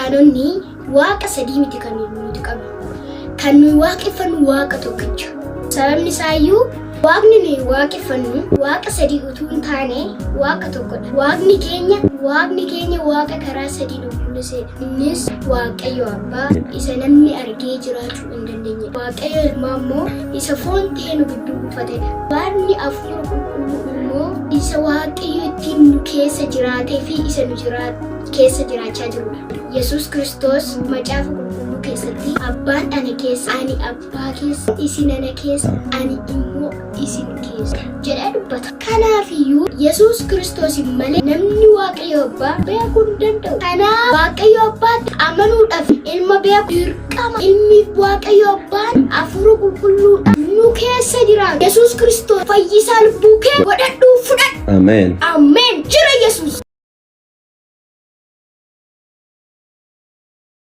Kiristaanonni waaqa sadii miti kan nuti qabnu. Kan nuyi waaqeffannu waaqa tokkicha. Sababni isaayyuu waaqni nuyi waaqeffannu waaqa sadii utuu hin taane waaqa tokkodha. Waaqni keenya waaqa karaa sadii qulqulluusedha. Innis Waaqayyo Abbaa isa namni argee jiraachuu hin dandeenye. Waaqayyo Ilmaa immoo isa foon ta'ee nu gidduu uffatedha. Waaqni Hafuura Qulqulluu immoo isa Waaqayyo ittiin nu keessa jiraatee fi isa nu keessa jiraachaa jirudha. Yesuus Kiristoos macaafa qulqulluu keessatti abbaan ana keessa, ani abbaa keessa, isin ana keessa, ani immoo isin keessa jedhee dubbata. Kanaafiyyuu Yesuus Kiristoos malee namni Waaqayyo Abbaa beekuu hin danda'u. Kanaaf Waaqayyo Abbaatti amanuudhaaf ilma beekuu dirqama. Ilmi Waaqayyo Abbaan Hafuura Qulqulluudhaan nu keessa jiraata. Yesuus Kiristoos fayyisaa lubbuu kee godhadhuu fudhadhu. Ameen. Ameen. Jira Yesuus.